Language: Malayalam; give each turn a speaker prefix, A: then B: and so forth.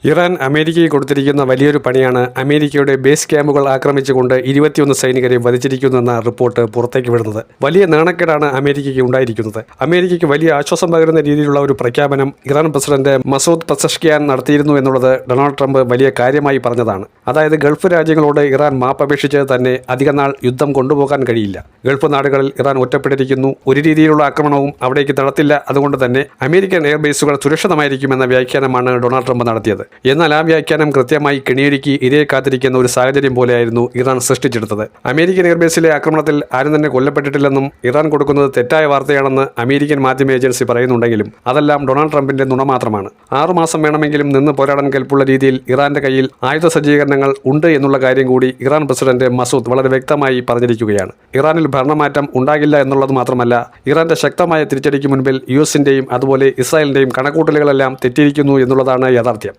A: ഇറാൻ അമേരിക്കയ്ക്ക് കൊടുത്തിരിക്കുന്ന വലിയൊരു പണിയാണ് അമേരിക്കയുടെ ബേസ് ക്യാമ്പുകൾ ആക്രമിച്ചുകൊണ്ട് 21 സൈനികരെ വധിച്ചിരിക്കുന്നുവെന്ന റിപ്പോർട്ട് പുറത്തേക്ക് വിടുന്നത്. വലിയ നാണക്കേടാണ് അമേരിക്കയ്ക്ക് ഉണ്ടായിരിക്കുന്നത്. അമേരിക്കയ്ക്ക് വലിയ ആശ്വാസം പകരുന്ന രീതിയിലുള്ള ഒരു പ്രഖ്യാപനം ഇറാൻ പ്രസിഡന്റ് മസൂദ് പെസഷ്കിയാൻ നടത്തിയിരുന്നു എന്നുള്ളത് ഡൊണാൾഡ് ട്രംപ് വലിയ കാര്യമായി പറഞ്ഞതാണ്. അതായത് ഗൾഫ് രാജ്യങ്ങളോട് ഇറാൻ മാപ്പപേക്ഷിച്ചത് തന്നെ അധികനാൾ യുദ്ധം കൊണ്ടുപോകാൻ കഴിയില്ല. ഗൾഫ് നാടുകളിൽ ഇറാൻ ഒറ്റപ്പെട്ടിരിക്കുന്നു. ഒരു രീതിയിലുള്ള ആക്രമണവും അവിടേക്ക് നടത്തില്ല. അതുകൊണ്ട് തന്നെ അമേരിക്കൻ എയർബേസുകൾ സുരക്ഷിതമായിരിക്കുമെന്ന വ്യാഖ്യാനമാണ് ഡൊണാൾഡ് ട്രംപ് നടത്തിയത്. എന്നാൽ ആ വ്യാഖ്യാനം കൃത്യമായി കെണിയൊരുക്കി ഇരയെ കാത്തിരിക്കുന്ന ഒരു സാഹചര്യം പോലെയായിരുന്നു ഇറാൻ സൃഷ്ടിച്ചെടുത്തത്. അമേരിക്കൻ എയർബേസിലെ ആക്രമണത്തിൽ ആരും തന്നെ കൊല്ലപ്പെട്ടിട്ടില്ലെന്നും ഇറാൻ കൊടുക്കുന്നത് തെറ്റായ വാർത്തയാണെന്ന് അമേരിക്കൻ മാധ്യമ ഏജൻസി പറയുന്നുണ്ടെങ്കിലും അതെല്ലാം ഡൊണാൾഡ് ട്രംപിന്റെ നുണ മാത്രമാണ്. 6 മാസം വേണമെങ്കിലും നിന്ന് പോരാടാൻ കെൽപ്പുള്ള രീതിയിൽ ഇറാന്റെ കയ്യിൽ ആയുധ സജ്ജീകരണങ്ങൾ ഉണ്ട് എന്നുള്ള കാര്യം കൂടി ഇറാൻ പ്രസിഡന്റ് മസൂദ് വളരെ വ്യക്തമായി പറഞ്ഞിരിക്കുകയാണ്. ഇറാനിൽ ഭരണമാറ്റം ഉണ്ടാകില്ല എന്നുള്ളത് മാത്രമല്ല, ഇറാന്റെ ശക്തമായ തിരിച്ചടിക്ക് മുൻപിൽ US-ന്റെയും അതുപോലെ ഇസ്രായേലിന്റെയും കണക്കൂട്ടലുകളെല്ലാം തെറ്റിയിരിക്കുന്നു എന്നുള്ളതാണ് യാഥാർത്ഥ്യം.